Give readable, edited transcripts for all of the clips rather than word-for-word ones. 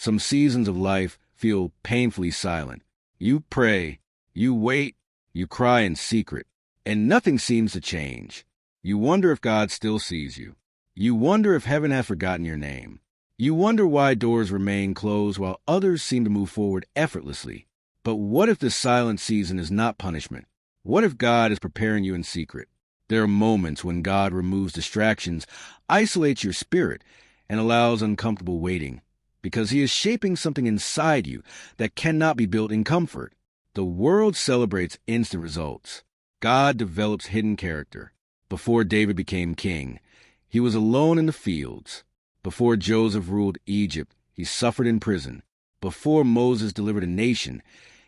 Some seasons of life feel painfully silent. You pray, you wait, you cry in secret, and nothing seems to change. You wonder if God still sees you. You wonder if heaven has forgotten your name. You wonder why doors remain closed while others seem to move forward effortlessly. But what if this silent season is not punishment? What if God is preparing you in secret? There are moments when God removes distractions, isolates your spirit, and allows uncomfortable waiting, because He is shaping something inside you that cannot be built in comfort. The world celebrates instant results. God develops hidden character. Before David became king, he was alone in the fields. Before Joseph ruled Egypt, he suffered in prison. Before Moses delivered a nation,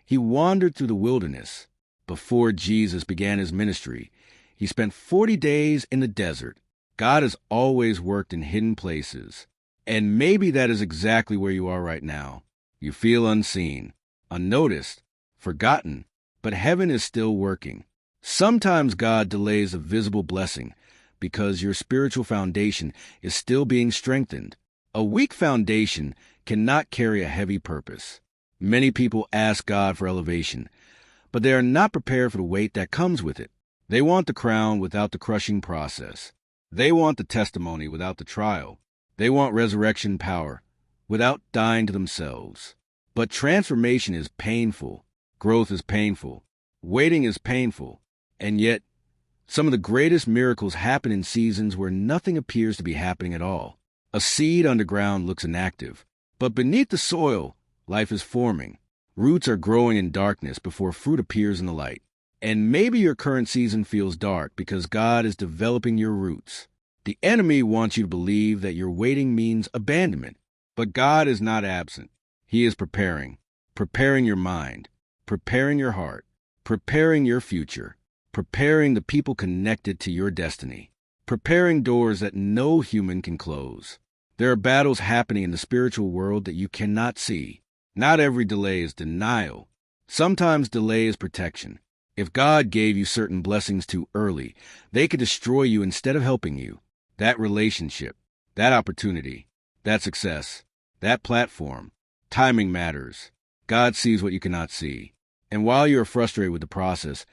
he wandered through the wilderness. Before Jesus began his ministry, he spent 40 days in the desert. God has always worked in hidden places. And maybe that is exactly where you are right now. You feel unseen, unnoticed, forgotten, but heaven is still working. Sometimes God delays a visible blessing because your spiritual foundation is still being strengthened. A weak foundation cannot carry a heavy purpose. Many people ask God for elevation, but they are not prepared for the weight that comes with it. They want the crown without the crushing process. They want the testimony without the trial. They want resurrection power without dying to themselves. But transformation is painful. Growth is painful. Waiting is painful. And yet, some of the greatest miracles happen in seasons where nothing appears to be happening at all. A seed underground looks inactive, but beneath the soil, life is forming. Roots are growing in darkness before fruit appears in the light. And maybe your current season feels dark because God is developing your roots. The enemy wants you to believe that your waiting means abandonment, but God is not absent. He is preparing your mind, preparing your heart, preparing your future, preparing the people connected to your destiny, preparing doors that no human can close. There are battles happening in the spiritual world that you cannot see. Not every delay is denial. Sometimes delay is protection. If God gave you certain blessings too early, they could destroy you instead of helping you. That relationship, that opportunity, that success, that platform, timing matters. God sees what you cannot see. And while you are frustrated with the process,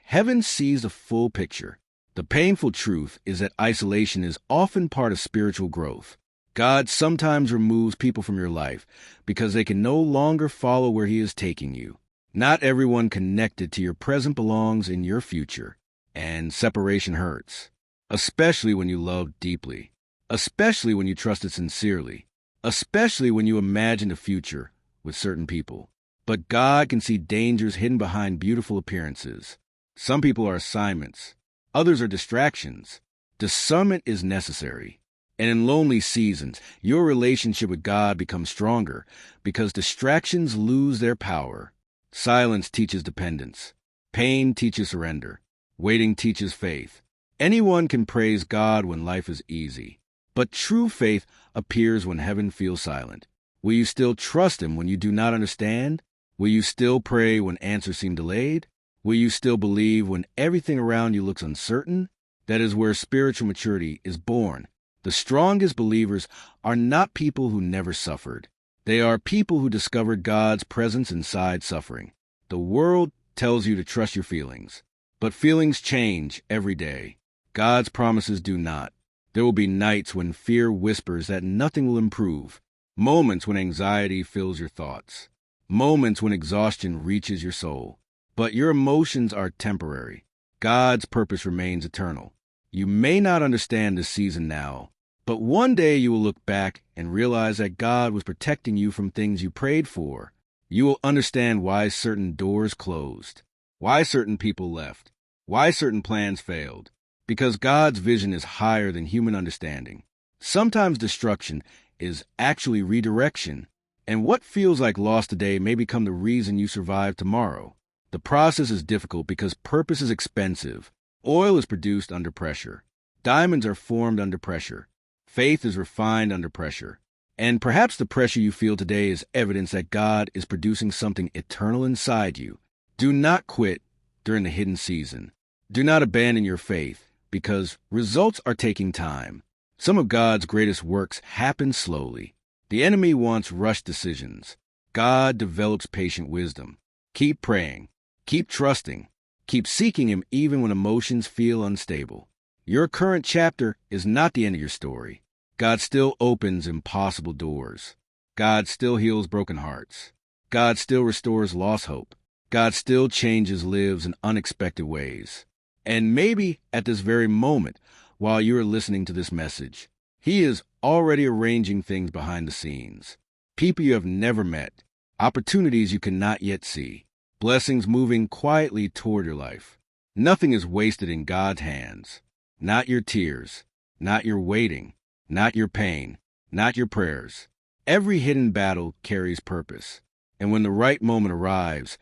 heaven sees the full picture. The painful truth is that isolation is often part of spiritual growth. God sometimes removes people from your life because they can no longer follow where He is taking you. Not everyone connected to your present belongs in your future, and separation hurts, especially when you love deeply, especially when you trusted sincerely, especially when you imagined a future with certain people. But God can see dangers hidden behind beautiful appearances. Some people are assignments. Others are distractions. Discernment is necessary. And in lonely seasons, your relationship with God becomes stronger because distractions lose their power. Silence teaches dependence. Pain teaches surrender. Waiting teaches faith. Anyone can praise God when life is easy. But true faith appears when heaven feels silent. Will you still trust Him when you do not understand? Will you still pray when answers seem delayed? Will you still believe when everything around you looks uncertain? That is where spiritual maturity is born. The strongest believers are not people who never suffered. They are people who discovered God's presence inside suffering. The world tells you to trust your feelings, but feelings change every day. God's promises do not. There will be nights when fear whispers that nothing will improve, moments when anxiety fills your thoughts, moments when exhaustion reaches your soul. But your emotions are temporary. God's purpose remains eternal. You may not understand this season now, but one day you will look back and realize that God was protecting you from things you prayed for. You will understand why certain doors closed, why certain people left, why certain plans failed. Because God's vision is higher than human understanding. Sometimes destruction is actually redirection, and what feels like loss today may become the reason you survive tomorrow. The process is difficult because purpose is expensive. Oil is produced under pressure. Diamonds are formed under pressure. Faith is refined under pressure. And perhaps the pressure you feel today is evidence that God is producing something eternal inside you. Do not quit during the hidden season. Do not abandon your faith, because results are taking time. Some of God's greatest works happen slowly. The enemy wants rushed decisions. God develops patient wisdom. Keep praying. Keep trusting. Keep seeking Him even when emotions feel unstable. Your current chapter is not the end of your story. God still opens impossible doors. God still heals broken hearts. God still restores lost hope. God still changes lives in unexpected ways. And maybe at this very moment, while you are listening to this message, He is already arranging things behind the scenes. People you have never met, opportunities you cannot yet see, blessings moving quietly toward your life. Nothing is wasted in God's hands. Not your tears, not your waiting, not your pain, not your prayers. Every hidden battle carries purpose. And when the right moment arrives,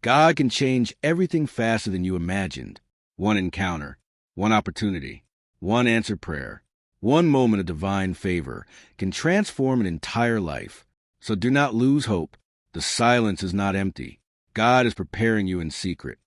God can change everything faster than you imagined. One encounter, one opportunity, one answered prayer, one moment of divine favor can transform an entire life. So do not lose hope. The silence is not empty. God is preparing you in secret.